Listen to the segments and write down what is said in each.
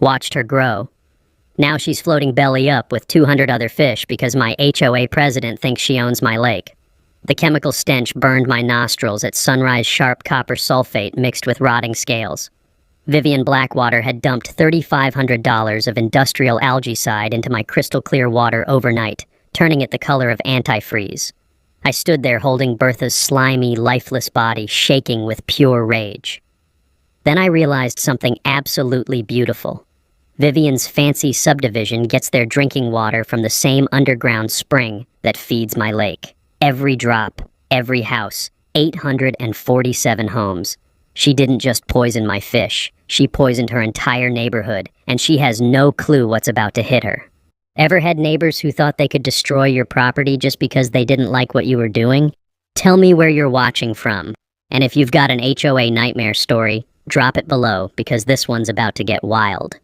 Watched her grow. Now she's floating belly up with 200 other fish because my HOA president thinks she owns my lake. The chemical stench burned my nostrils at sunrise sharp copper sulfate mixed with rotting scales. Vivian Blackwater had dumped $3,500 of industrial algaecide into my crystal clear water overnight, turning it the color of antifreeze. I stood there holding Bertha's slimy, lifeless body, shaking with pure rage. Then I realized something absolutely beautiful. Vivian's fancy subdivision gets their drinking water from the same underground spring that feeds my lake. Every drop, every house, 847 homes. She didn't just poison my fish, she poisoned her entire neighborhood, and she has no clue what's about to hit her. Ever had neighbors who thought they could destroy your property just because they didn't like what you were doing? Tell me where you're watching from. And if you've got an HOA nightmare story, drop it below because this one's about to get wild.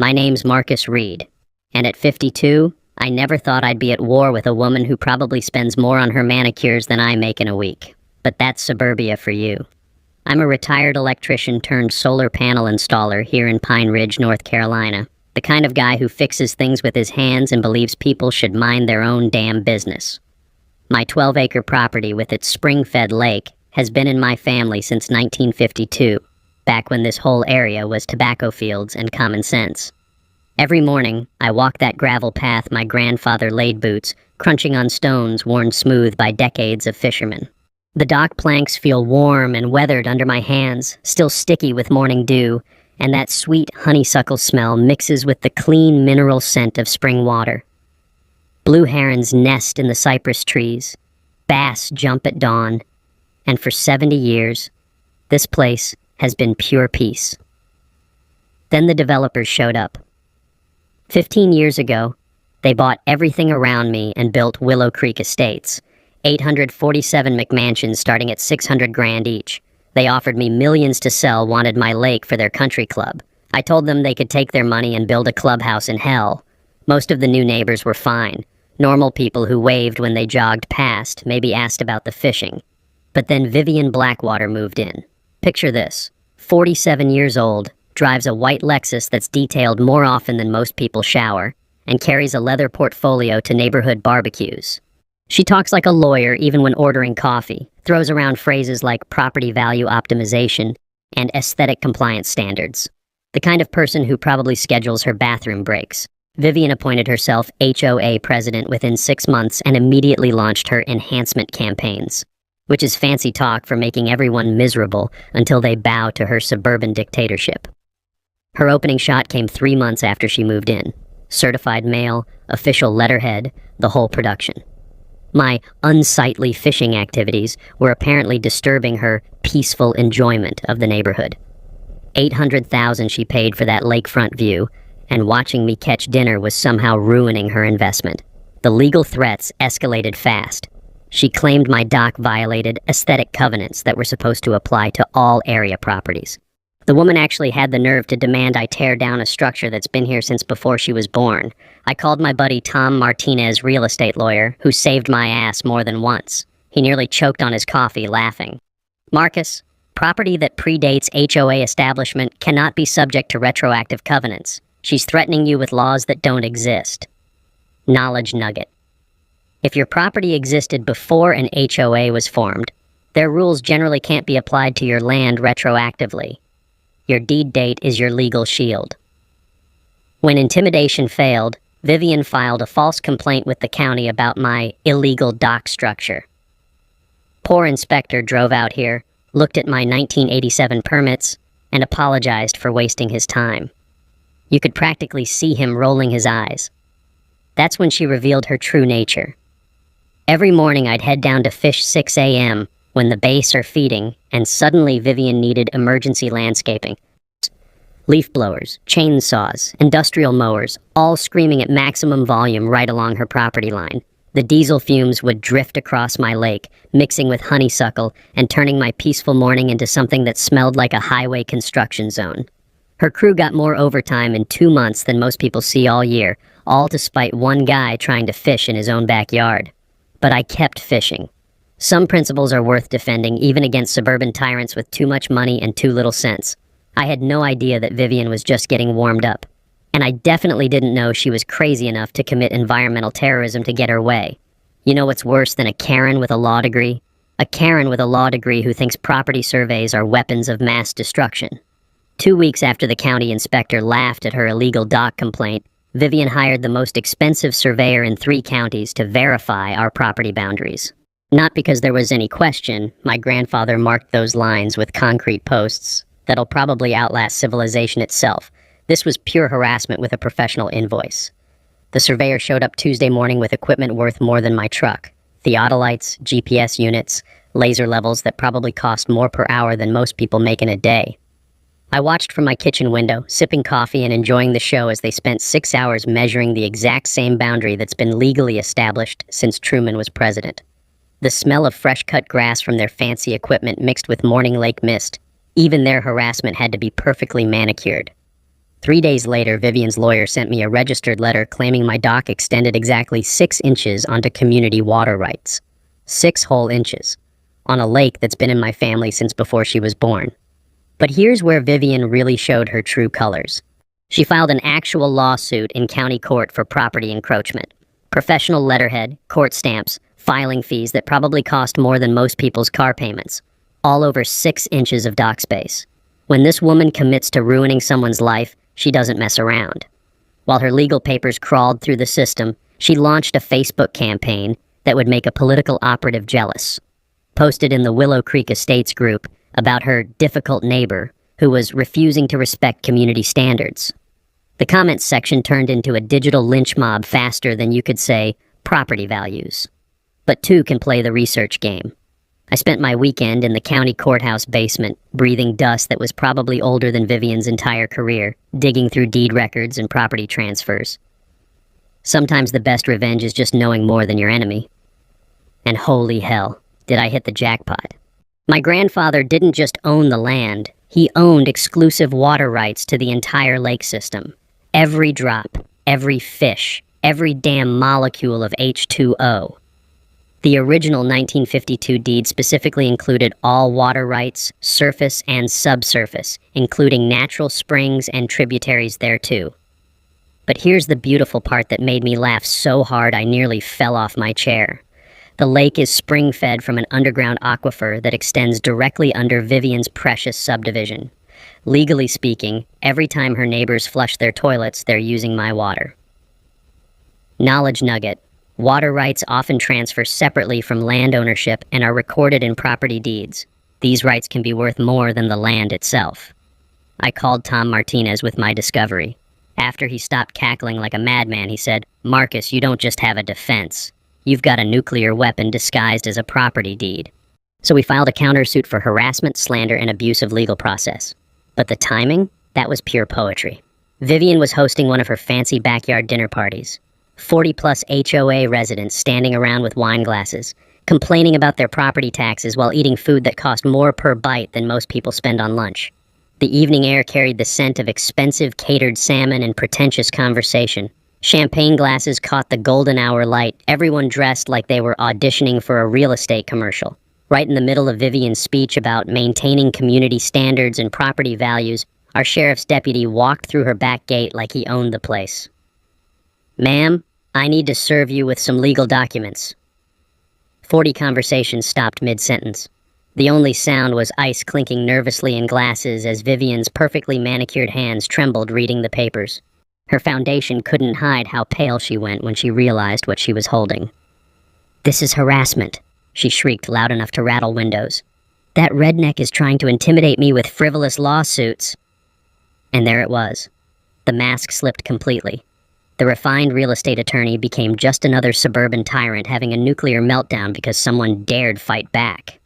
My name's Marcus Reed, and at 52, I never thought I'd be at war with a woman who probably spends more on her manicures than I make in a week. But that's suburbia for you. I'm a retired electrician turned solar panel installer here in Pine Ridge, North Carolina. The kind of guy who fixes things with his hands and believes people should mind their own damn business. My 12-acre property with its spring-fed lake has been in my family since 1952. Back when this whole area was tobacco fields and common sense. Every morning, I walk that gravel path my grandfather laid boots, crunching on stones worn smooth by decades of fishermen. The dock planks feel warm and weathered under my hands, still sticky with morning dew, and that sweet honeysuckle smell mixes with the clean mineral scent of spring water. Blue herons nest in the cypress trees, bass jump at dawn, and for 70 years, this place has been pure peace. Then the developers showed up. 15 years ago, they bought everything around me and built Willow Creek Estates, 847 McMansions starting at $600,000 each. They offered me millions to sell, wanted my lake for their country club. I told them they could take their money and build a clubhouse in hell. Most of the new neighbors were fine, normal people who waved when they jogged past, maybe asked about the fishing. But then Vivian Blackwater moved in. Picture this, 47 years old, drives a white Lexus that's detailed more often than most people shower, and carries a leather portfolio to neighborhood barbecues. She talks like a lawyer even when ordering coffee, throws around phrases like property value optimization and aesthetic compliance standards. The kind of person who probably schedules her bathroom breaks. Vivian appointed herself HOA president within 6 months and immediately launched her enhancement campaigns, which is fancy talk for making everyone miserable until they bow to her suburban dictatorship. Her opening shot came 3 months after she moved in. Certified mail, official letterhead, the whole production. My unsightly fishing activities were apparently disturbing her peaceful enjoyment of the neighborhood. $800,000 she paid for that lakefront view, and watching me catch dinner was somehow ruining her investment. The legal threats escalated fast. She claimed my dock violated aesthetic covenants that were supposed to apply to all area properties. The woman actually had the nerve to demand I tear down a structure that's been here since before she was born. I called my buddy Tom Martinez, real estate lawyer, who saved my ass more than once. He nearly choked on his coffee, laughing. Marcus, property that predates HOA establishment cannot be subject to retroactive covenants. She's threatening you with laws that don't exist. Knowledge nugget. If your property existed before an HOA was formed, their rules generally can't be applied to your land retroactively. Your deed date is your legal shield. When intimidation failed, Vivian filed a false complaint with the county about my illegal dock structure. Poor inspector drove out here, looked at my 1987 permits, and apologized for wasting his time. You could practically see him rolling his eyes. That's when she revealed her true nature. Every morning I'd head down to fish 6 a.m., when the bass are feeding, and suddenly Vivian needed emergency landscaping. Leaf blowers, chainsaws, industrial mowers, all screaming at maximum volume right along her property line. The diesel fumes would drift across my lake, mixing with honeysuckle and turning my peaceful morning into something that smelled like a highway construction zone. Her crew got more overtime in 2 months than most people see all year, all to spite one guy trying to fish in his own backyard. But I kept fishing. Some principles are worth defending, even against suburban tyrants with too much money and too little sense. I had no idea that Vivian was just getting warmed up. And I definitely didn't know she was crazy enough to commit environmental terrorism to get her way. You know what's worse than a Karen with a law degree? A Karen with a law degree who thinks property surveys are weapons of mass destruction. 2 weeks after the county inspector laughed at her illegal dock complaint, Vivian hired the most expensive surveyor in 3 counties to verify our property boundaries. Not because there was any question, my grandfather marked those lines with concrete posts that'll probably outlast civilization itself. This was pure harassment with a professional invoice. The surveyor showed up Tuesday morning with equipment worth more than my truck. Theodolites, GPS units, laser levels that probably cost more per hour than most people make in a day. I watched from my kitchen window, sipping coffee and enjoying the show as they spent 6 hours measuring the exact same boundary that's been legally established since Truman was president. The smell of fresh-cut grass from their fancy equipment mixed with morning lake mist. Even their harassment had to be perfectly manicured. 3 days later, Vivian's lawyer sent me a registered letter claiming my dock extended exactly 6 inches onto community water rights. 6 whole inches. On a lake that's been in my family since before she was born. But here's where Vivian really showed her true colors. She filed an actual lawsuit in county court for property encroachment. Professional letterhead, court stamps, filing fees that probably cost more than most people's car payments. All over 6 inches of dock space. When this woman commits to ruining someone's life, she doesn't mess around. While her legal papers crawled through the system, she launched a Facebook campaign that would make a political operative jealous. Posted in the Willow Creek Estates group about her difficult neighbor who was refusing to respect community standards. The comments section turned into a digital lynch mob faster than you could say property values. But 2 can play the research game. I spent my weekend in the county courthouse basement, breathing dust that was probably older than Vivian's entire career, digging through deed records and property transfers. Sometimes the best revenge is just knowing more than your enemy. And holy hell, did I hit the jackpot. My grandfather didn't just own the land, he owned exclusive water rights to the entire lake system. Every drop, every fish, every damn molecule of H2O. The original 1952 deed specifically included all water rights, surface and subsurface, including natural springs and tributaries thereto. But here's the beautiful part that made me laugh so hard I nearly fell off my chair. The lake is spring-fed from an underground aquifer that extends directly under Vivian's precious subdivision. Legally speaking, every time her neighbors flush their toilets, they're using my water. Knowledge nugget. Water rights often transfer separately from land ownership and are recorded in property deeds. These rights can be worth more than the land itself. I called Tom Martinez with my discovery. After he stopped cackling like a madman, he said, "Marcus, you don't just have a defense. You've got a nuclear weapon disguised as a property deed." So we filed a countersuit for harassment, slander, and abusive legal process. But the timing? That was pure poetry. Vivian was hosting one of her fancy backyard dinner parties. 40-plus HOA residents standing around with wine glasses, complaining about their property taxes while eating food that cost more per bite than most people spend on lunch. The evening air carried the scent of expensive catered salmon and pretentious conversation. Champagne glasses caught the golden hour light, everyone dressed like they were auditioning for a real estate commercial. Right in the middle of Vivian's speech about maintaining community standards and property values, our sheriff's deputy walked through her back gate like he owned the place. "Ma'am, I need to serve you with some legal documents." 40 conversations stopped mid-sentence. The only sound was ice clinking nervously in glasses as Vivian's perfectly manicured hands trembled reading the papers. Her foundation couldn't hide how pale she went when she realized what she was holding. "This is harassment," she shrieked loud enough to rattle windows. "That redneck is trying to intimidate me with frivolous lawsuits." And there it was. The mask slipped completely. The refined real estate attorney became just another suburban tyrant having a nuclear meltdown because someone dared fight back.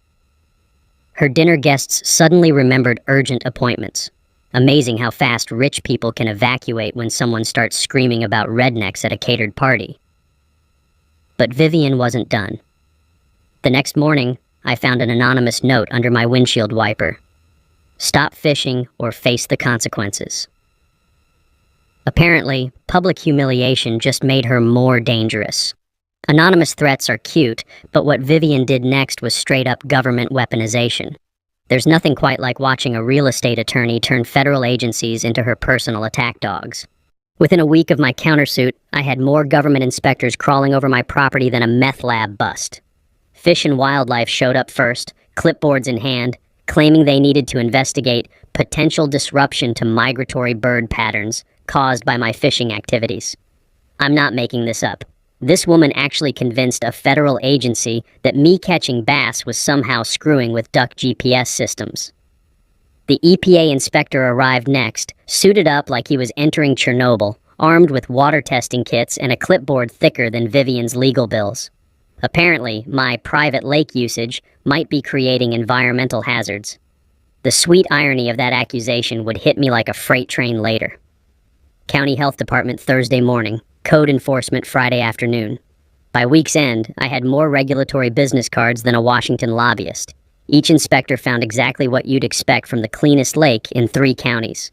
Her dinner guests suddenly remembered urgent appointments. Amazing how fast rich people can evacuate when someone starts screaming about rednecks at a catered party. But Vivian wasn't done. The next morning, I found an anonymous note under my windshield wiper. "Stop fishing or face the consequences." Apparently, public humiliation just made her more dangerous. Anonymous threats are cute, but what Vivian did next was straight-up government weaponization. There's nothing quite like watching a real estate attorney turn federal agencies into her personal attack dogs. Within a week of my countersuit, I had more government inspectors crawling over my property than a meth lab bust. Fish and Wildlife showed up first, clipboards in hand, claiming they needed to investigate potential disruption to migratory bird patterns caused by my fishing activities. I'm not making this up. This woman actually convinced a federal agency that me catching bass was somehow screwing with duck GPS systems. The EPA inspector arrived next, suited up like he was entering Chernobyl, armed with water testing kits and a clipboard thicker than Vivian's legal bills. Apparently, my private lake usage might be creating environmental hazards. The sweet irony of that accusation would hit me like a freight train later. County Health Department Thursday morning, Code Enforcement Friday afternoon. By week's end, I had more regulatory business cards than a Washington lobbyist. Each inspector found exactly what you'd expect from the cleanest lake in 3 counties.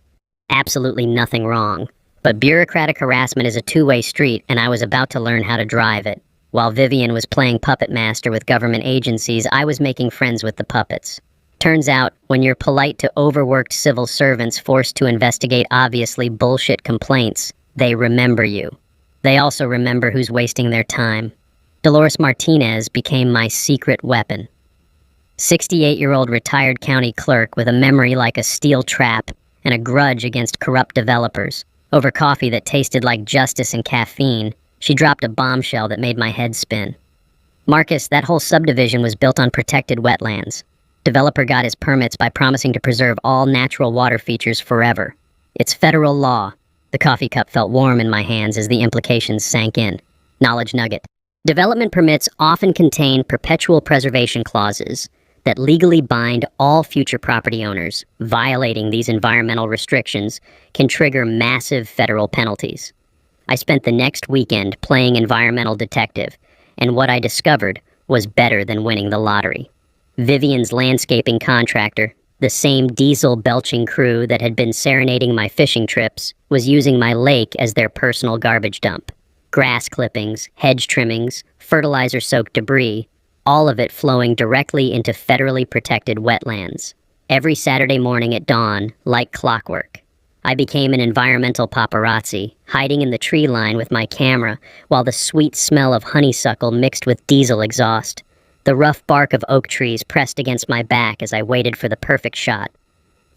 Absolutely nothing wrong. But bureaucratic harassment is a two-way street, and I was about to learn how to drive it. While Vivian was playing puppet master with government agencies, I was making friends with the puppets. Turns out, when you're polite to overworked civil servants forced to investigate obviously bullshit complaints, they remember you. They also remember who's wasting their time. Dolores Martinez became my secret weapon. 68-year-old retired county clerk with a memory like a steel trap and a grudge against corrupt developers. Over coffee that tasted like justice and caffeine, she dropped a bombshell that made my head spin. Marcus, that whole subdivision was built on protected wetlands. Developer got his permits by promising to preserve all natural water features forever. It's federal law. The coffee cup felt warm in my hands as the implications sank in. Knowledge nugget. Development permits often contain perpetual preservation clauses that legally bind all future property owners. Violating these environmental restrictions can trigger massive federal penalties. I spent the next weekend playing environmental detective, and what I discovered was better than winning the lottery. Vivian's landscaping contractor, the same diesel-belching crew that had been serenading my fishing trips, was using my lake as their personal garbage dump. Grass clippings, hedge trimmings, fertilizer-soaked debris, all of it flowing directly into federally protected wetlands. Every Saturday morning at dawn, like clockwork. I became an environmental paparazzi, hiding in the tree line with my camera while the sweet smell of honeysuckle mixed with diesel exhaust. The rough bark of oak trees pressed against my back as I waited for the perfect shot.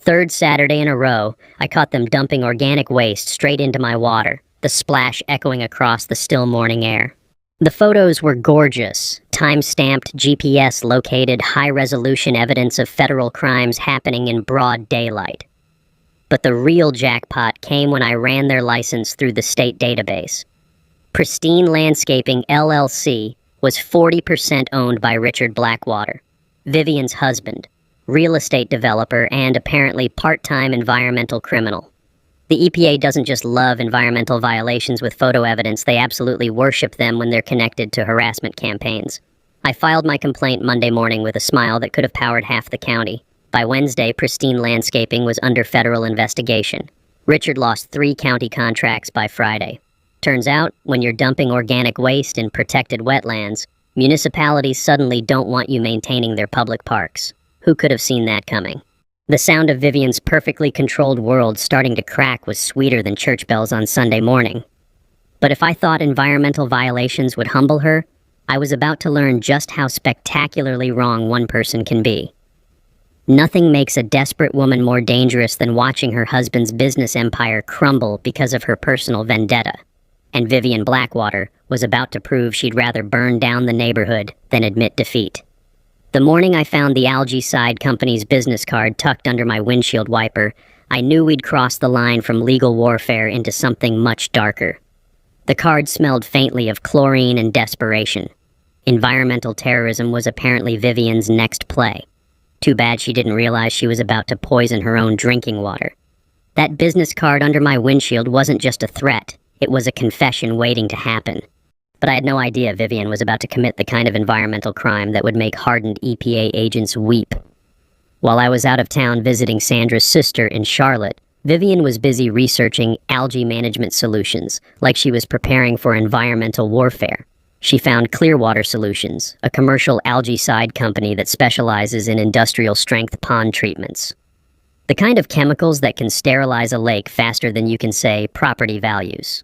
3rd Saturday in a row, I caught them dumping organic waste straight into my water, the splash echoing across the still morning air. The photos were gorgeous, time-stamped, GPS-located, high-resolution evidence of federal crimes happening in broad daylight. But the real jackpot came when I ran their license through the state database. Pristine Landscaping, LLC, was 40% owned by Richard Blackwater, Vivian's husband, real estate developer, and apparently part-time environmental criminal. The EPA doesn't just love environmental violations with photo evidence, they absolutely worship them when they're connected to harassment campaigns. I filed my complaint Monday morning with a smile that could have powered half the county. By Wednesday, Pristine Landscaping was under federal investigation. Richard lost 3 county contracts by Friday. Turns out, when you're dumping organic waste in protected wetlands, municipalities suddenly don't want you maintaining their public parks. Who could have seen that coming? The sound of Vivian's perfectly controlled world starting to crack was sweeter than church bells on Sunday morning. But if I thought environmental violations would humble her, I was about to learn just how spectacularly wrong one person can be. Nothing makes a desperate woman more dangerous than watching her husband's business empire crumble because of her personal vendetta. And Vivian Blackwater was about to prove she'd rather burn down the neighborhood than admit defeat. The morning I found the Algae Side Company's business card tucked under my windshield wiper, I knew we'd crossed the line from legal warfare into something much darker. The card smelled faintly of chlorine and desperation. Environmental terrorism was apparently Vivian's next play. Too bad she didn't realize she was about to poison her own drinking water. That business card under my windshield wasn't just a threat, it was a confession waiting to happen. But I had no idea Vivian was about to commit the kind of environmental crime that would make hardened EPA agents weep. While I was out of town visiting Sandra's sister in Charlotte, Vivian was busy researching algae management solutions, like she was preparing for environmental warfare. She found Clearwater Solutions, a commercial algae side company that specializes in industrial-strength pond treatments. The kind of chemicals that can sterilize a lake faster than you can say property values.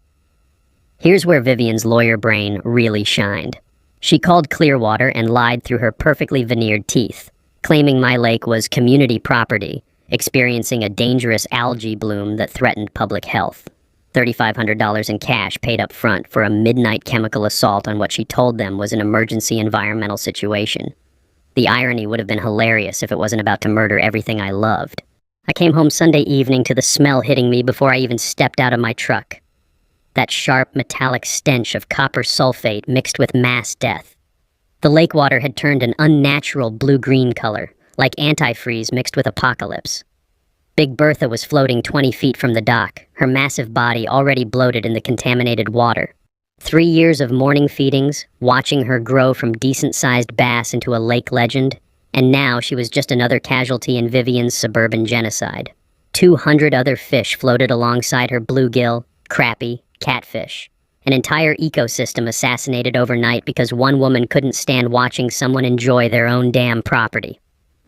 Here's where Vivian's lawyer brain really shined. She called Clearwater and lied through her perfectly veneered teeth, claiming my lake was community property, experiencing a dangerous algae bloom that threatened public health. $3,500 in cash paid up front for a midnight chemical assault on what she told them was an emergency environmental situation. The irony would have been hilarious if it wasn't about to murder everything I loved. I came home Sunday evening to the smell hitting me before I even stepped out of my truck. That sharp, metallic stench of copper sulfate mixed with mass death. The lake water had turned an unnatural blue-green color, like antifreeze mixed with apocalypse. Big Bertha was floating 20 feet from the dock, her massive body already bloated in the contaminated water. 3 years of morning feedings, watching her grow from decent-sized bass into a lake legend, and now she was just another casualty in Vivian's suburban genocide. 200 other fish floated alongside her bluegill, crappie, catfish. An entire ecosystem assassinated overnight because one woman couldn't stand watching someone enjoy their own damn property.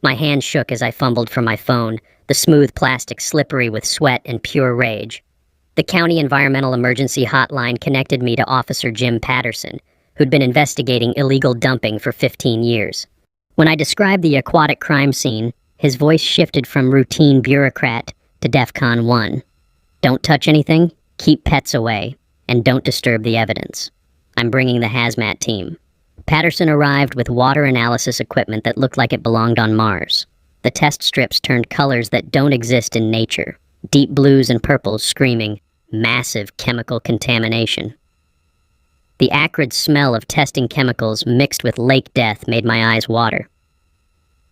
My hand shook as I fumbled for my phone, the smooth plastic slippery with sweat and pure rage. The County Environmental Emergency Hotline connected me to Officer Jim Patterson, who'd been investigating illegal dumping for 15 years. When I described the aquatic crime scene, his voice shifted from routine bureaucrat to DEFCON 1. Don't touch anything, keep pets away, and don't disturb the evidence. I'm bringing the hazmat team. Patterson arrived with water analysis equipment that looked like it belonged on Mars. The test strips turned colors that don't exist in nature, deep blues and purples screaming, massive chemical contamination. The acrid smell of testing chemicals mixed with lake death made my eyes water.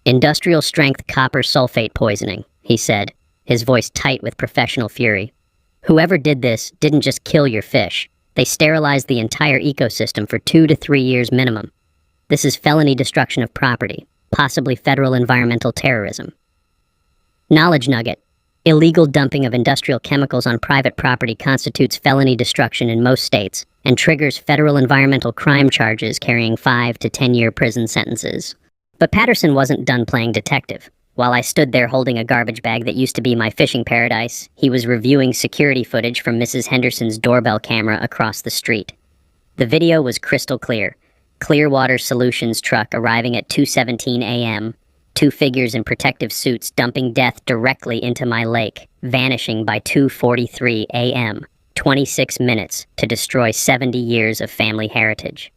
Industrial-strength copper sulfate poisoning, he said, his voice tight with professional fury. Whoever did this didn't just kill your fish. They sterilized the entire ecosystem for 2 to 3 years minimum. This is felony destruction of property, possibly federal environmental terrorism. Knowledge nugget. Illegal dumping of industrial chemicals on private property constitutes felony destruction in most states and triggers federal environmental crime charges carrying 5 to 10-year prison sentences. But Patterson wasn't done playing detective. While I stood there holding a garbage bag that used to be my fishing paradise, he was reviewing security footage from Mrs. Henderson's doorbell camera across the street. The video was crystal clear. Clearwater Solutions truck arriving at 2:17 a.m., 2 figures in protective suits dumping death directly into my lake, vanishing by 2:43 a.m., 26 minutes to destroy 70 years of family heritage.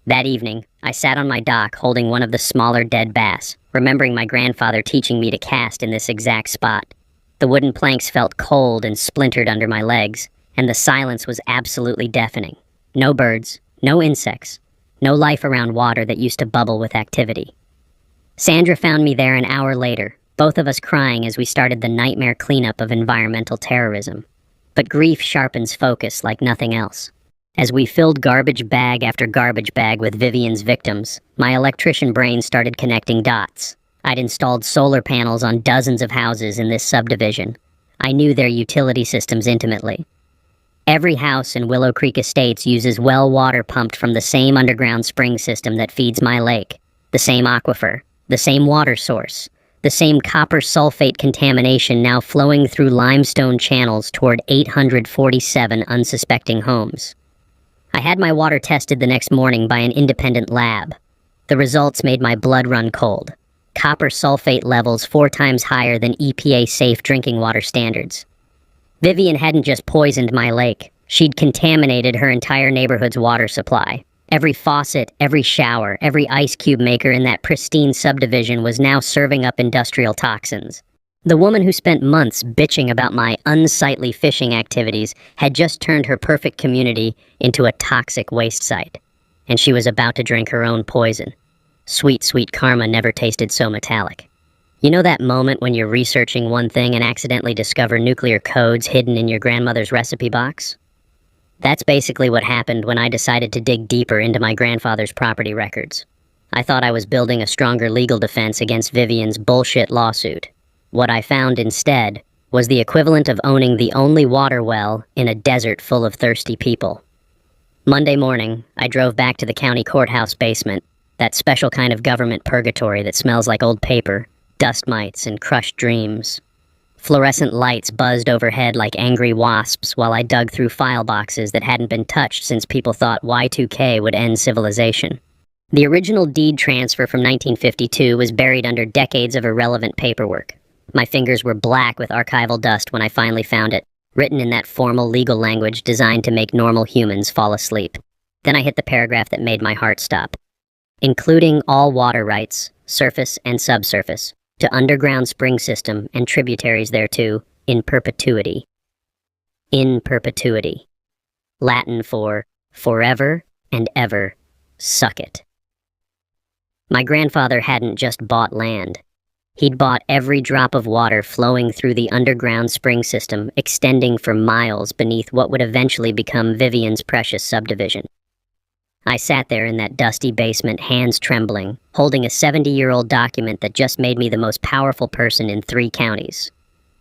That evening, I sat on my dock holding one of the smaller dead bass, remembering my grandfather teaching me to cast in this exact spot. The wooden planks felt cold and splintered under my legs, and the silence was absolutely deafening. No birds, no insects, no life around water that used to bubble with activity. Sandra found me there an hour later, both of us crying as we started the nightmare cleanup of environmental terrorism. But grief sharpens focus like nothing else. As we filled garbage bag after garbage bag with Vivian's victims, my electrician brain started connecting dots. I'd installed solar panels on dozens of houses in this subdivision. I knew their utility systems intimately. Every house in Willow Creek Estates uses well water pumped from the same underground spring system that feeds my lake, the same aquifer, the same water source, the same copper sulfate contamination now flowing through limestone channels toward 847 unsuspecting homes. I had my water tested the next morning by an independent lab. The results made my blood run cold. Copper sulfate levels 4 times higher than EPA-safe drinking water standards. Vivian hadn't just poisoned my lake. She'd contaminated her entire neighborhood's water supply. Every faucet, every shower, every ice cube maker in that pristine subdivision was now serving up industrial toxins. The woman who spent months bitching about my unsightly fishing activities had just turned her perfect community into a toxic waste site. And she was about to drink her own poison. Sweet, sweet karma never tasted so metallic. You know that moment when you're researching one thing and accidentally discover nuclear codes hidden in your grandmother's recipe box? That's basically what happened when I decided to dig deeper into my grandfather's property records. I thought I was building a stronger legal defense against Vivian's bullshit lawsuit. What I found instead was the equivalent of owning the only water well in a desert full of thirsty people. Monday morning, I drove back to the county courthouse basement, that special kind of government purgatory that smells like old paper, dust mites, and crushed dreams. Fluorescent lights buzzed overhead like angry wasps while I dug through file boxes that hadn't been touched since people thought Y2K would end civilization. The original deed transfer from 1952 was buried under decades of irrelevant paperwork. My fingers were black with archival dust when I finally found it, written in that formal legal language designed to make normal humans fall asleep. Then I hit the paragraph that made my heart stop. Including all water rights, surface and subsurface, to underground spring system and tributaries thereto, in perpetuity. In perpetuity. Latin for forever and ever. Suck it. My grandfather hadn't just bought land. He'd bought every drop of water flowing through the underground spring system, extending for miles beneath what would eventually become Vivian's precious subdivision. I sat there in that dusty basement, hands trembling, holding a 70-year-old document that just made me the most powerful person in 3 counties.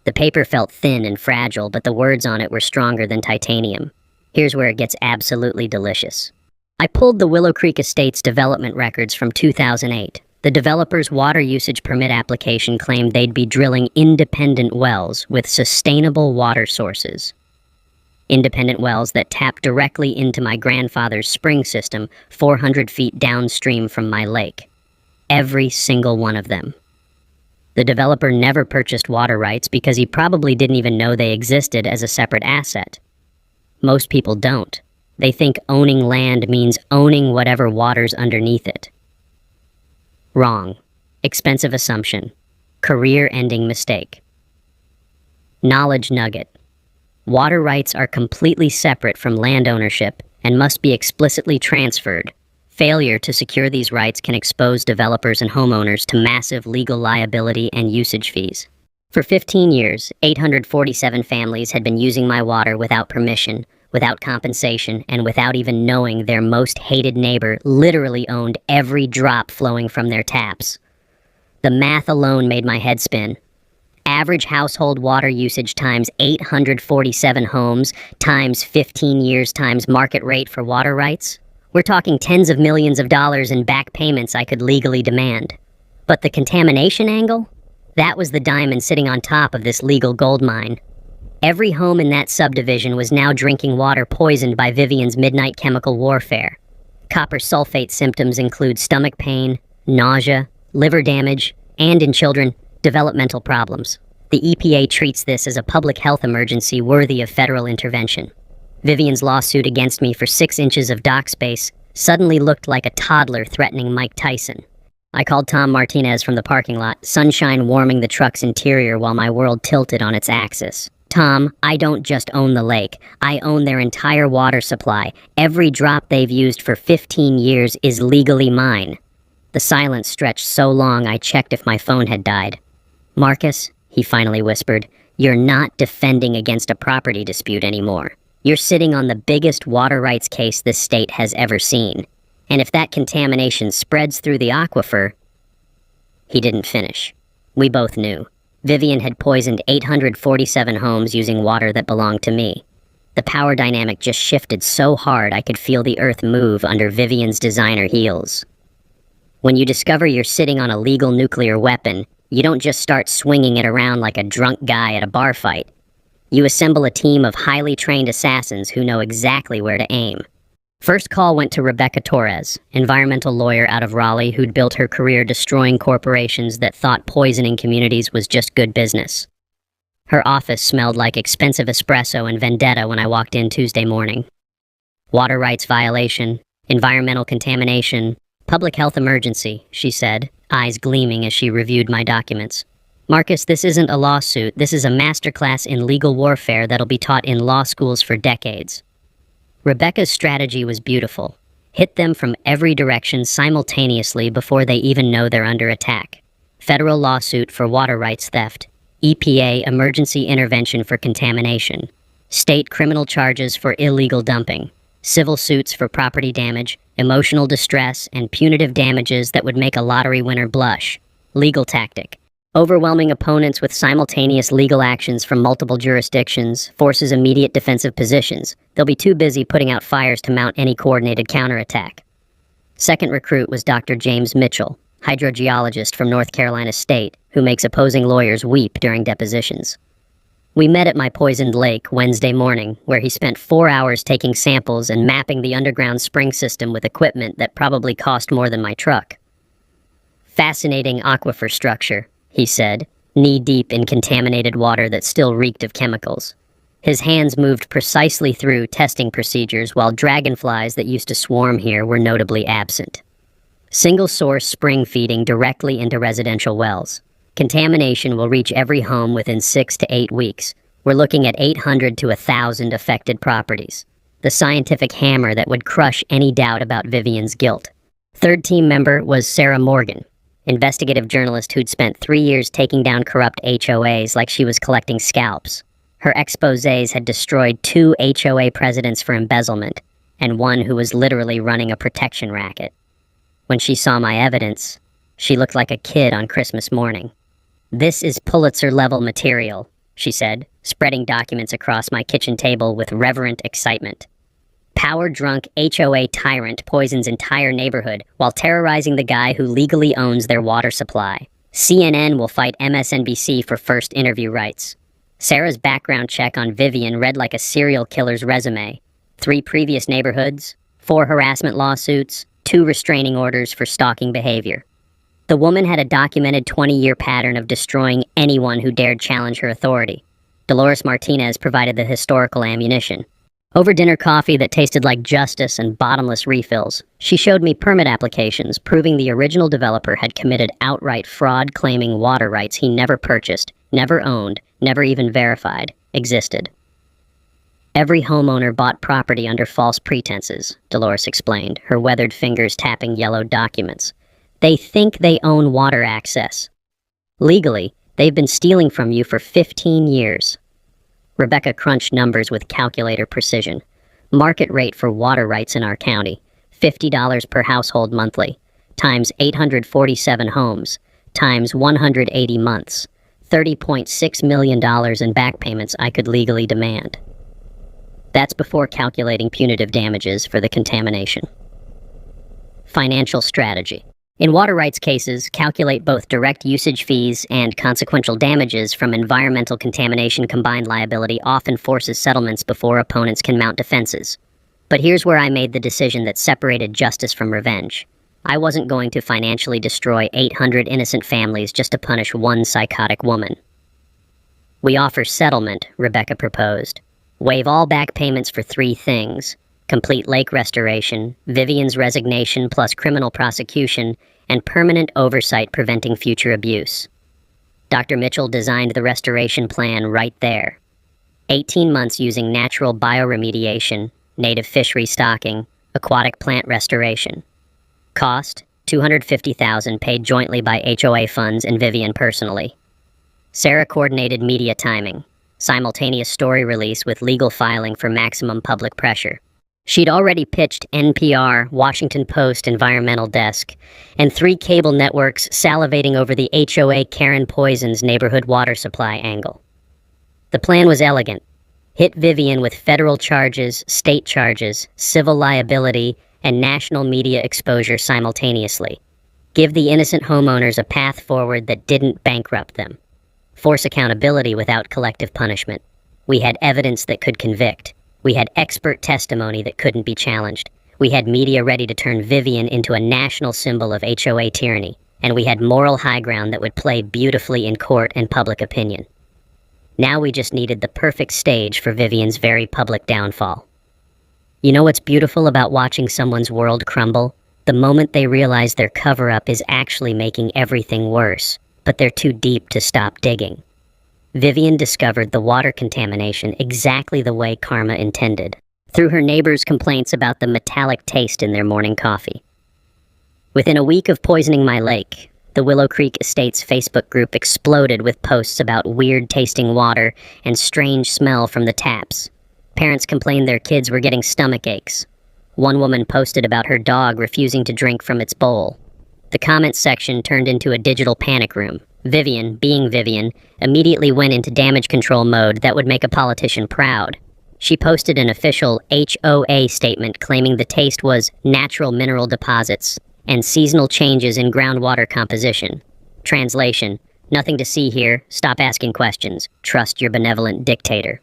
The paper felt thin and fragile, but the words on it were stronger than titanium. Here's where it gets absolutely delicious. I pulled the Willow Creek Estates development records from 2008. The developer's water usage permit application claimed they'd be drilling independent wells with sustainable water sources. Independent wells that tap directly into my grandfather's spring system 400 feet downstream from my lake. Every single one of them. The developer never purchased water rights because he probably didn't even know they existed as a separate asset. Most people don't. They think owning land means owning whatever water's underneath it. Wrong. Expensive assumption. Career-ending mistake. Knowledge nugget. Water rights are completely separate from land ownership and must be explicitly transferred. Failure to secure these rights can expose developers and homeowners to massive legal liability and usage fees. For 15 years, 847 families had been using my water without permission, without compensation, and without even knowing their most hated neighbor literally owned every drop flowing from their taps. The math alone made my head spin. Average household water usage times 847 homes times 15 years times market rate for water rights? We're talking tens of millions of dollars in back payments I could legally demand. But the contamination angle? That was the diamond sitting on top of this legal gold mine. Every home in that subdivision was now drinking water poisoned by Vivian's midnight chemical warfare. Copper sulfate symptoms include stomach pain, nausea, liver damage, and in children, developmental problems. The EPA treats this as a public health emergency worthy of federal intervention. Vivian's lawsuit against me for 6 inches of dock space suddenly looked like a toddler threatening Mike Tyson. I called Tom Martinez from the parking lot, sunshine warming the truck's interior while my world tilted on its axis. Tom, I don't just own the lake. I own their entire water supply. Every drop they've used for 15 years is legally mine. The silence stretched so long I checked if my phone had died. Marcus, he finally whispered, you're not defending against a property dispute anymore. You're sitting on the biggest water rights case this state has ever seen. And if that contamination spreads through the aquifer... He didn't finish. We both knew. Vivian had poisoned 847 homes using water that belonged to me. The power dynamic just shifted so hard I could feel the earth move under Vivian's designer heels. When you discover you're sitting on a legal nuclear weapon, you don't just start swinging it around like a drunk guy at a bar fight. You assemble a team of highly trained assassins who know exactly where to aim. First call went to Rebecca Torres, environmental lawyer out of Raleigh who'd built her career destroying corporations that thought poisoning communities was just good business. Her office smelled like expensive espresso and vendetta when I walked in Tuesday morning. Water rights violation, environmental contamination, public health emergency, she said, eyes gleaming as she reviewed my documents. Marcus, this isn't a lawsuit. This is a masterclass in legal warfare that'll be taught in law schools for decades. Rebecca's strategy was beautiful. Hit them from every direction simultaneously before they even know they're under attack. Federal lawsuit for water rights theft. EPA emergency intervention for contamination. State criminal charges for illegal dumping. Civil suits for property damage, emotional distress, and punitive damages that would make a lottery winner blush. Legal tactic. Overwhelming opponents with simultaneous legal actions from multiple jurisdictions forces immediate defensive positions. They'll be too busy putting out fires to mount any coordinated counterattack. Second recruit was Dr. James Mitchell, hydrogeologist from North Carolina State, who makes opposing lawyers weep during depositions. We met at my poisoned lake Wednesday morning, where he spent 4 hours taking samples and mapping the underground spring system with equipment that probably cost more than my truck. Fascinating aquifer structure, he said, knee-deep in contaminated water that still reeked of chemicals. His hands moved precisely through testing procedures while dragonflies that used to swarm here were notably absent. Single-source spring feeding directly into residential wells. Contamination will reach every home within 6 to 8 weeks. We're looking at 800 to 1,000 affected properties. The scientific hammer that would crush any doubt about Vivian's guilt. Third team member was Sarah Morgan, investigative journalist who'd spent 3 years taking down corrupt HOAs like she was collecting scalps. Her exposés had destroyed 2 HOA presidents for embezzlement, and one who was literally running a protection racket. When she saw my evidence, she looked like a kid on Christmas morning. "This is Pulitzer-level material," she said, spreading documents across my kitchen table with reverent excitement. Power-drunk HOA tyrant poisons entire neighborhood while terrorizing the guy who legally owns their water supply. CNN will fight MSNBC for first interview rights. Sarah's background check on Vivian read like a serial killer's resume. 3 previous neighborhoods, 4 harassment lawsuits, 2 restraining orders for stalking behavior. The woman had a documented 20-year pattern of destroying anyone who dared challenge her authority. Dolores Martinez provided the historical ammunition. Over dinner coffee that tasted like justice and bottomless refills, she showed me permit applications proving the original developer had committed outright fraud claiming water rights he never purchased, never owned, never even verified, existed. Every homeowner bought property under false pretenses, Dolores explained, her weathered fingers tapping yellow documents. They think they own water access. Legally, they've been stealing from you for 15 years. Rebecca crunched numbers with calculator precision. Market rate for water rights in our county, $50 per household monthly, times 847 homes, times 180 months, $30.6 million in back payments I could legally demand. That's before calculating punitive damages for the contamination. Financial strategy. In water rights cases, calculate both direct usage fees and consequential damages from environmental contamination. Combined liability often forces settlements before opponents can mount defenses. But here's where I made the decision that separated justice from revenge. I wasn't going to financially destroy 800 innocent families just to punish one psychotic woman. "We offer settlement," Rebecca proposed. "Waive all back payments for 3 things. Complete lake restoration, Vivian's resignation plus criminal prosecution, and permanent oversight preventing future abuse." Dr. Mitchell designed the restoration plan right there. 18 months using natural bioremediation, native fish restocking, aquatic plant restoration. Cost, $250,000 paid jointly by HOA funds and Vivian personally. Sarah coordinated media timing, simultaneous story release with legal filing for maximum public pressure. She'd already pitched NPR, Washington Post environmental desk, and 3 cable networks salivating over the HOA Karen Poisons neighborhood water supply angle. The plan was elegant. Hit Vivian with federal charges, state charges, civil liability, and national media exposure simultaneously. Give the innocent homeowners a path forward that didn't bankrupt them. Force accountability without collective punishment. We had evidence that could convict. We had expert testimony that couldn't be challenged. We had media ready to turn Vivian into a national symbol of HOA tyranny. And we had moral high ground that would play beautifully in court and public opinion. Now we just needed the perfect stage for Vivian's very public downfall. You know what's beautiful about watching someone's world crumble? The moment they realize their cover-up is actually making everything worse, but they're too deep to stop digging. Vivian discovered the water contamination exactly the way karma intended, through her neighbors' complaints about the metallic taste in their morning coffee. Within a week of poisoning my lake, the Willow Creek Estates Facebook group exploded with posts about weird-tasting water and strange smell from the taps. Parents complained their kids were getting stomach aches. One woman posted about her dog refusing to drink from its bowl. The comments section turned into a digital panic room. Vivian, being Vivian, immediately went into damage control mode that would make a politician proud. She posted an official HOA statement claiming the taste was natural mineral deposits and seasonal changes in groundwater composition. Translation: Nothing to see here. Stop asking questions. Trust your benevolent dictator.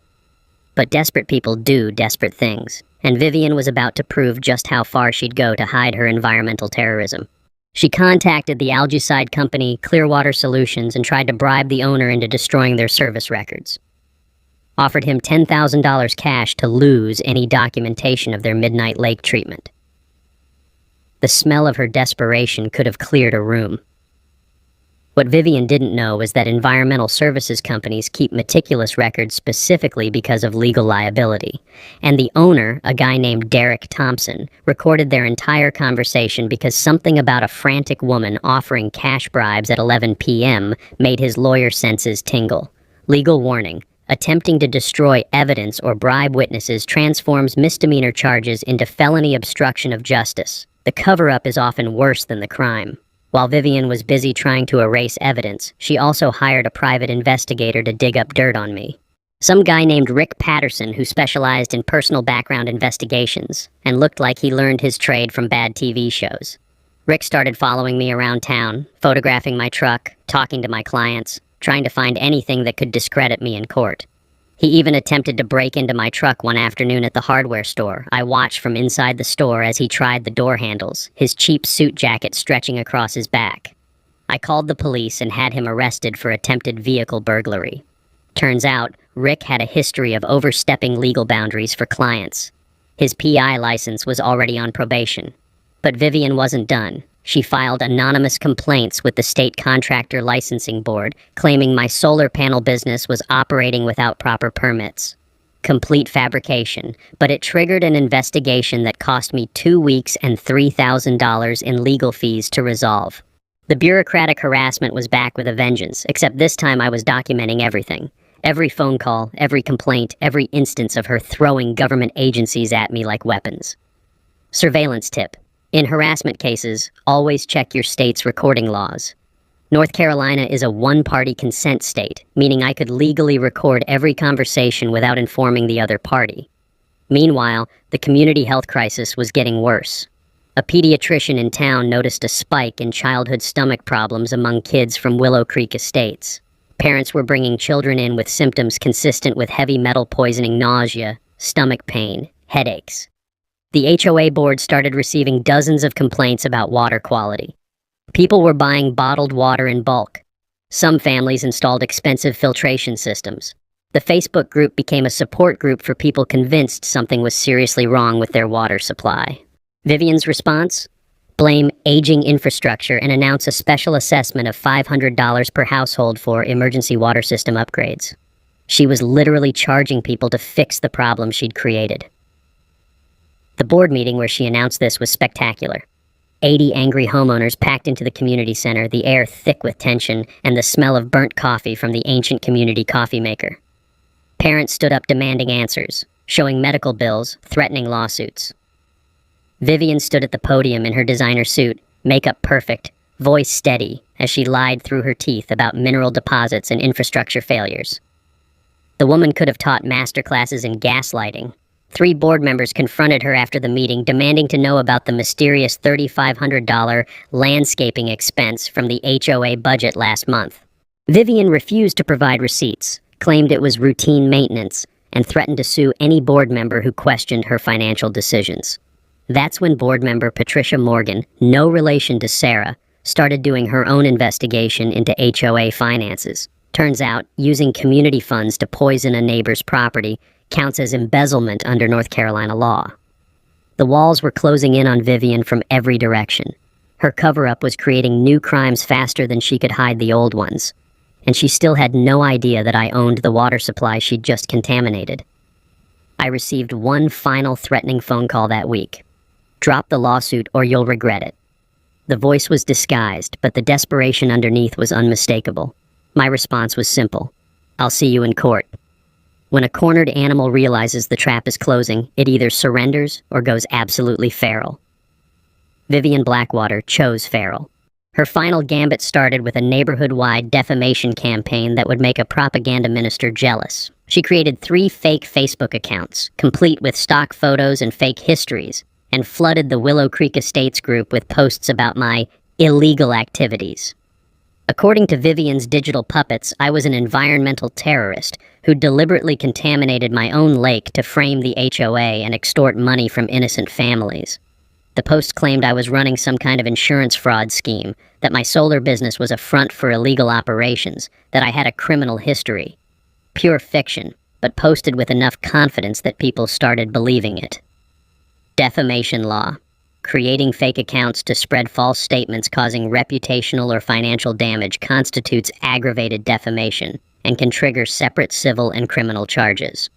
But desperate people do desperate things, and Vivian was about to prove just how far she'd go to hide her environmental terrorism. She contacted the algaecide company Clearwater Solutions and tried to bribe the owner into destroying their service records. Offered him $10,000 cash to lose any documentation of their Midnight Lake treatment. The smell of her desperation could have cleared a room. What Vivian didn't know was that environmental services companies keep meticulous records specifically because of legal liability, and the owner, a guy named Derek Thompson, recorded their entire conversation because something about a frantic woman offering cash bribes at 11 p.m. made his lawyer senses tingle. Legal warning: attempting to destroy evidence or bribe witnesses transforms misdemeanor charges into felony obstruction of justice. The cover-up is often worse than the crime. While Vivian was busy trying to erase evidence, she also hired a private investigator to dig up dirt on me. Some guy named Rick Patterson who specialized in personal background investigations and looked like he learned his trade from bad TV shows. Rick started following me around town, photographing my truck, talking to my clients, trying to find anything that could discredit me in court. He even attempted to break into my truck one afternoon at the hardware store. I watched from inside the store as he tried the door handles, his cheap suit jacket stretching across his back. I called the police and had him arrested for attempted vehicle burglary. Turns out, Rick had a history of overstepping legal boundaries for clients. His PI license was already on probation. But Vivian wasn't done. She filed anonymous complaints with the state contractor licensing board, claiming my solar panel business was operating without proper permits. Complete fabrication, but it triggered an investigation that cost me 2 weeks and $3,000 in legal fees to resolve. The bureaucratic harassment was back with a vengeance, except this time I was documenting everything. Every phone call, every complaint, every instance of her throwing government agencies at me like weapons. Surveillance tip. In harassment cases, always check your state's recording laws. North Carolina is a one-party consent state, meaning I could legally record every conversation without informing the other party. Meanwhile, the community health crisis was getting worse. A pediatrician in town noticed a spike in childhood stomach problems among kids from Willow Creek Estates. Parents were bringing children in with symptoms consistent with heavy metal poisoning, nausea, stomach pain, headaches. The HOA board started receiving dozens of complaints about water quality. People were buying bottled water in bulk. Some families installed expensive filtration systems. The Facebook group became a support group for people convinced something was seriously wrong with their water supply. Vivian's response? Blame aging infrastructure and announce a special assessment of $500 per household for emergency water system upgrades. She was literally charging people to fix the problem she'd created. The board meeting where she announced this was spectacular. 80 angry homeowners packed into the community center, the air thick with tension and the smell of burnt coffee from the ancient community coffee maker. Parents stood up demanding answers, showing medical bills, threatening lawsuits. Vivian stood at the podium in her designer suit, makeup perfect, voice steady, as she lied through her teeth about mineral deposits and infrastructure failures. The woman could have taught masterclasses in gaslighting. 3 board members confronted her after the meeting, demanding to know about the mysterious $3,500 landscaping expense from the HOA budget last month. Vivian refused to provide receipts, claimed it was routine maintenance, and threatened to sue any board member who questioned her financial decisions. That's when board member Patricia Morgan, no relation to Sarah, started doing her own investigation into HOA finances. Turns out, using community funds to poison a neighbor's property counts as embezzlement under North Carolina law. The walls were closing in on Vivian from every direction. Her cover-up was creating new crimes faster than she could hide the old ones. And she still had no idea that I owned the water supply she'd just contaminated. I received one final threatening phone call that week. Drop the lawsuit or you'll regret it. The voice was disguised, but the desperation underneath was unmistakable. My response was simple. I'll see you in court. When a cornered animal realizes the trap is closing, it either surrenders or goes absolutely feral. Vivian Blackwater chose feral. Her final gambit started with a neighborhood-wide defamation campaign that would make a propaganda minister jealous. She created 3 fake Facebook accounts, complete with stock photos and fake histories, and flooded the Willow Creek Estates group with posts about my illegal activities. According to Vivian's digital puppets, I was an environmental terrorist who deliberately contaminated my own lake to frame the HOA and extort money from innocent families. The post claimed I was running some kind of insurance fraud scheme, that my solar business was a front for illegal operations, that I had a criminal history. Pure fiction, but posted with enough confidence that people started believing it. Defamation law. Creating fake accounts to spread false statements causing reputational or financial damage constitutes aggravated defamation and can trigger separate civil and criminal charges.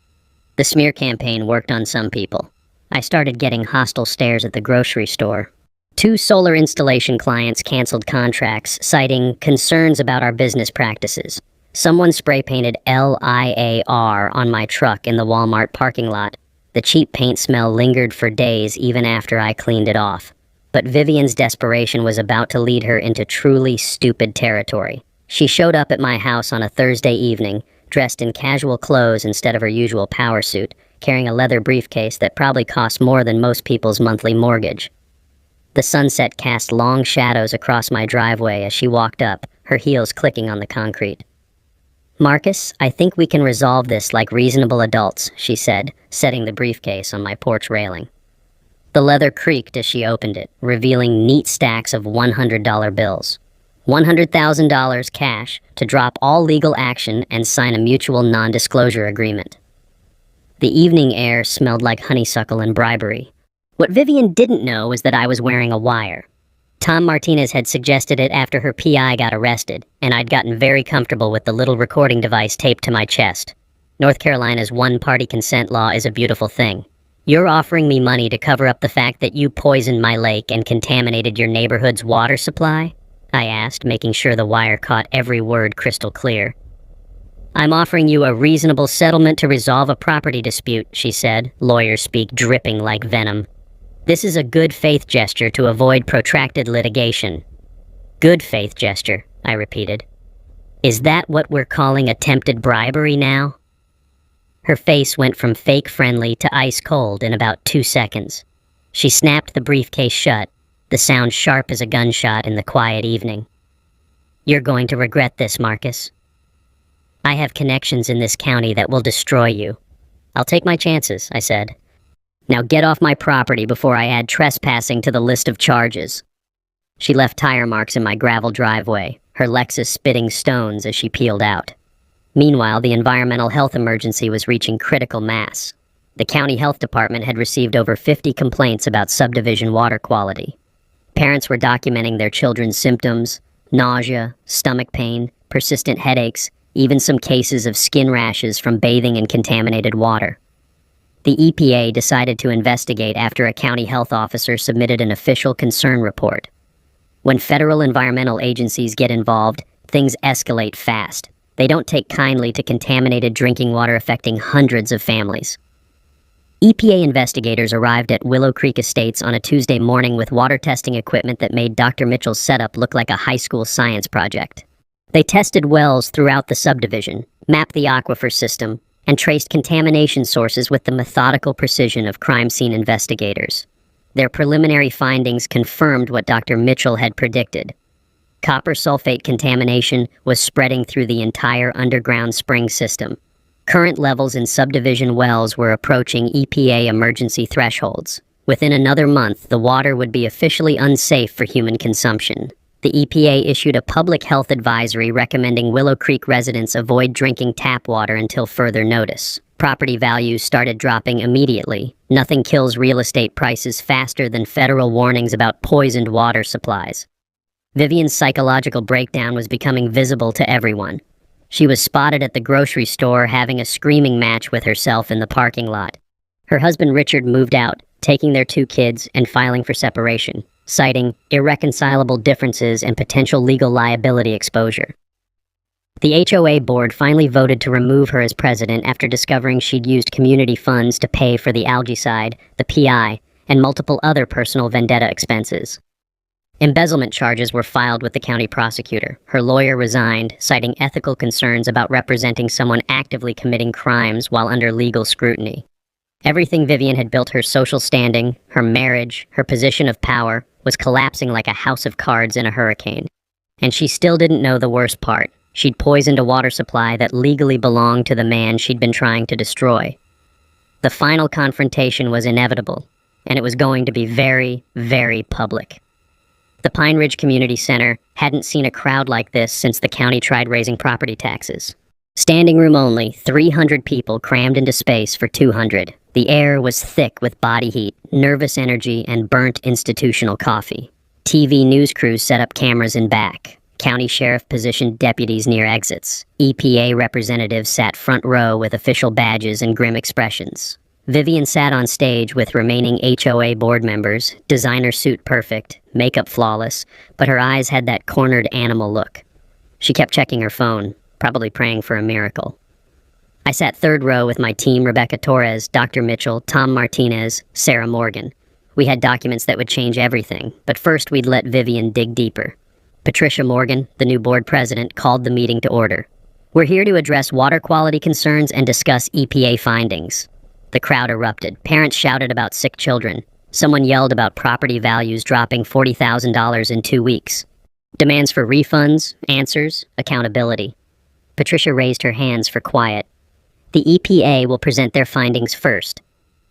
The smear campaign worked on some people. I started getting hostile stares at the grocery store. 2 solar installation clients canceled contracts, citing concerns about our business practices. Someone spray-painted LIAR on my truck in the Walmart parking lot. The cheap paint smell lingered for days even after I cleaned it off. But Vivian's desperation was about to lead her into truly stupid territory. She showed up at my house on a Thursday evening, dressed in casual clothes instead of her usual power suit, carrying a leather briefcase that probably cost more than most people's monthly mortgage. The sunset cast long shadows across my driveway as she walked up, her heels clicking on the concrete. "Marcus, I think we can resolve this like reasonable adults," she said, setting the briefcase on my porch railing. The leather creaked as she opened it, revealing neat stacks of $100 bills. $100,000 cash to drop all legal action and sign a mutual non-disclosure agreement. The evening air smelled like honeysuckle and bribery. What Vivian didn't know was that I was wearing a wire. Tom Martinez had suggested it after her PI got arrested, and I'd gotten very comfortable with the little recording device taped to my chest. North Carolina's one-party consent law is a beautiful thing. You're offering me money to cover up the fact that you poisoned my lake and contaminated your neighborhood's water supply? I asked, making sure the wire caught every word crystal clear. "I'm offering you a reasonable settlement to resolve a property dispute," she said, lawyer speak dripping like venom. "This is a good faith gesture to avoid protracted litigation." "Good faith gesture," I repeated. "Is that what we're calling attempted bribery now?" Her face went from fake friendly to ice cold in about 2 seconds. She snapped the briefcase shut, the sound sharp as a gunshot in the quiet evening. "You're going to regret this, Marcus. I have connections in this county that will destroy you." "I'll take my chances," I said. "Now get off my property before I add trespassing to the list of charges." She left tire marks in my gravel driveway, her Lexus spitting stones as she peeled out. Meanwhile, the environmental health emergency was reaching critical mass. The county health department had received over 50 complaints about subdivision water quality. Parents were documenting their children's symptoms: nausea, stomach pain, persistent headaches, even some cases of skin rashes from bathing in contaminated water. The EPA decided to investigate after a county health officer submitted an official concern report. When federal environmental agencies get involved, things escalate fast. They don't take kindly to contaminated drinking water affecting hundreds of families. EPA investigators arrived at Willow Creek Estates on a Tuesday morning with water testing equipment that made Dr. Mitchell's setup look like a high school science project. They tested wells throughout the subdivision, mapped the aquifer system, and traced contamination sources with the methodical precision of crime scene investigators. Their preliminary findings confirmed what Dr. Mitchell had predicted. Copper sulfate contamination was spreading through the entire underground spring system. Current levels in subdivision wells were approaching EPA emergency thresholds. Within another month, the water would be officially unsafe for human consumption. The EPA issued a public health advisory recommending Willow Creek residents avoid drinking tap water until further notice. Property values started dropping immediately. Nothing kills real estate prices faster than federal warnings about poisoned water supplies. Vivian's psychological breakdown was becoming visible to everyone. She was spotted at the grocery store having a screaming match with herself in the parking lot. Her husband Richard moved out, taking their 2 kids and filing for separation, citing irreconcilable differences and potential legal liability exposure. The HOA board finally voted to remove her as president after discovering she'd used community funds to pay for the algaecide, the PI, and multiple other personal vendetta expenses. Embezzlement charges were filed with the county prosecutor. Her lawyer resigned, citing ethical concerns about representing someone actively committing crimes while under legal scrutiny. Everything Vivian had built, her social standing, her marriage, her position of power, was collapsing like a house of cards in a hurricane. And she still didn't know the worst part. She'd poisoned a water supply that legally belonged to the man she'd been trying to destroy. The final confrontation was inevitable, and it was going to be very, very public. The Pine Ridge Community Center hadn't seen a crowd like this since the county tried raising property taxes. Standing room only, 300 people crammed into space for 200. The air was thick with body heat, nervous energy, and burnt institutional coffee. TV news crews set up cameras in back. County sheriff positioned deputies near exits. EPA representatives sat front row with official badges and grim expressions. Vivian sat on stage with remaining HOA board members, designer suit perfect, makeup flawless, but her eyes had that cornered animal look. She kept checking her phone, probably praying for a miracle. I sat third row with my team: Rebecca Torres, Dr. Mitchell, Tom Martinez, Sarah Morgan. We had documents that would change everything, but first we'd let Vivian dig deeper. Patricia Morgan, the new board president, called the meeting to order. We're here to address water quality concerns and discuss EPA findings. The crowd erupted. Parents shouted about sick children. Someone yelled about property values dropping $40,000 in 2 weeks. Demands for refunds, answers, accountability. Patricia raised her hands for quiet. The EPA will present their findings first.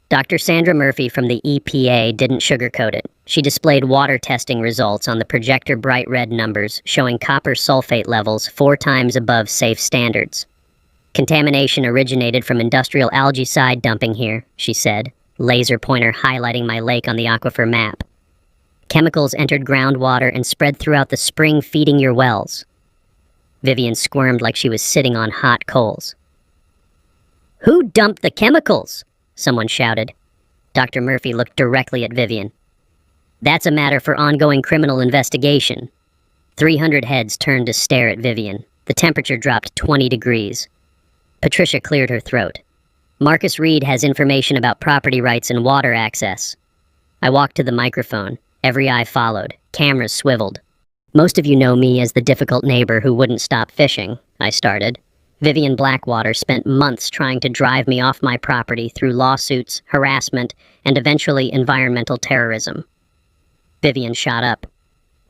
Dr. Sandra Murphy from the EPA didn't sugarcoat it. She displayed water testing results on the projector bright red numbers showing copper sulfate levels 4 times above safe standards. Contamination originated from industrial algae-side dumping here, she said, laser pointer highlighting my lake on the aquifer map. Chemicals entered groundwater and spread throughout the spring, feeding your wells. Vivian squirmed like she was sitting on hot coals. Who dumped the chemicals? Someone shouted. Dr. Murphy looked directly at Vivian. That's a matter for ongoing criminal investigation. 300 heads turned to stare at Vivian. The temperature dropped 20 degrees. Patricia cleared her throat. Marcus Reed has information about property rights and water access. I walked to the microphone. Every eye followed. Cameras swiveled. Most of you know me as the difficult neighbor who wouldn't stop fishing, I started. Vivian Blackwater spent months trying to drive me off my property through lawsuits, harassment, and eventually environmental terrorism. Vivian shot up.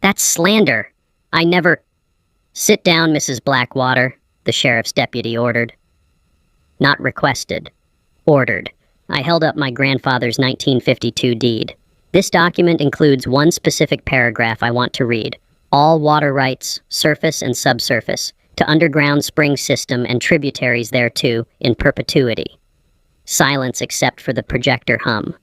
That's slander. I never... Sit down, Mrs. Blackwater, the sheriff's deputy ordered. Not requested. Ordered. I held up my grandfather's 1952 deed. This document includes one specific paragraph I want to read. All water rights, surface and subsurface, to underground spring system and tributaries thereto in perpetuity. Silence except for the projector hum.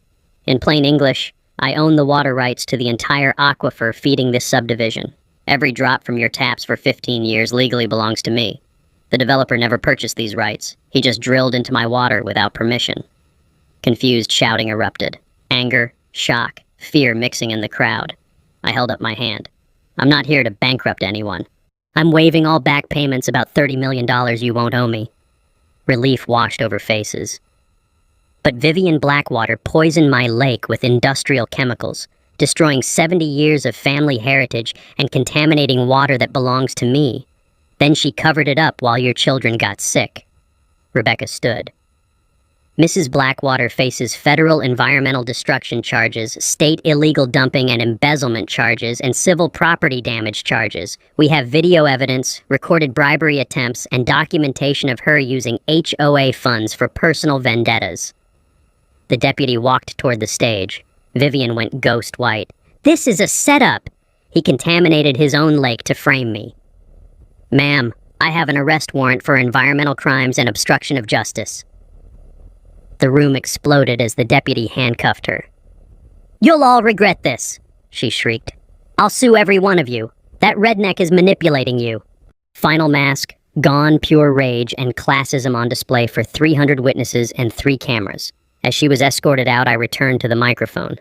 In plain English, I own the water rights to the entire aquifer feeding this subdivision. Every drop from your taps for 15 years legally belongs to me. The developer never purchased these rights. He just drilled into my water without permission. Confused shouting erupted. Anger, shock, fear mixing in the crowd. I held up my hand. I'm not here to bankrupt anyone. I'm waiving all back payments, about $30 million you won't owe me. Relief washed over faces. But Vivian Blackwater poisoned my lake with industrial chemicals, destroying 70 years of family heritage and contaminating water that belongs to me. Then she covered it up while your children got sick. Rebecca stood. Mrs. Blackwater faces federal environmental destruction charges, state illegal dumping and embezzlement charges, and civil property damage charges. We have video evidence, recorded bribery attempts, and documentation of her using HOA funds for personal vendettas. The deputy walked toward the stage. Vivian went ghost white. This is a setup! He contaminated his own lake to frame me. Ma'am, I have an arrest warrant for environmental crimes and obstruction of justice. The room exploded as the deputy handcuffed her. You'll all regret this, she shrieked. I'll sue every one of you. That redneck is manipulating you. Final mask, gone pure rage, and classism on display for 300 witnesses and 3 cameras. As she was escorted out, I returned to the microphone.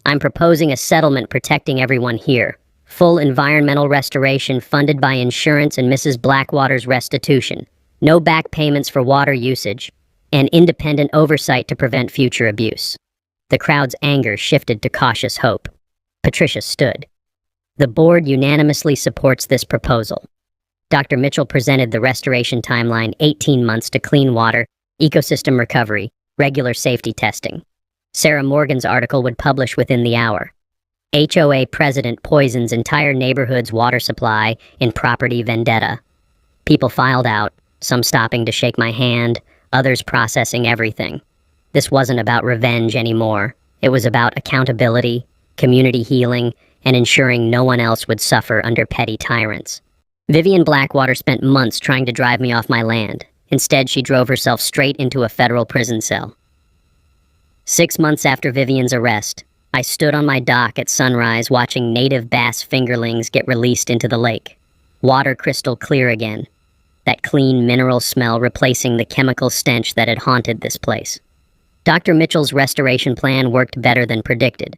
I'm proposing a settlement protecting everyone here. Full environmental restoration funded by insurance and Mrs. Blackwater's restitution. No back payments for water usage. And independent oversight to prevent future abuse. The crowd's anger shifted to cautious hope. Patricia stood. The board unanimously supports this proposal. Dr. Mitchell presented the restoration timeline: 18 months to clean water, ecosystem recovery, regular safety testing. Sarah Morgan's article would publish within the hour. HOA president poisons entire neighborhood's water supply in property vendetta. People filed out, some stopping to shake my hand, others processing everything. This wasn't about revenge anymore. It was about accountability, community healing, and ensuring no one else would suffer under petty tyrants. Vivian Blackwater spent months trying to drive me off my land. Instead, she drove herself straight into a federal prison cell. 6 months after Vivian's arrest, I stood on my dock at sunrise watching native bass fingerlings get released into the lake. Water crystal clear again. That clean mineral smell replacing the chemical stench that had haunted this place. Dr. Mitchell's restoration plan worked better than predicted.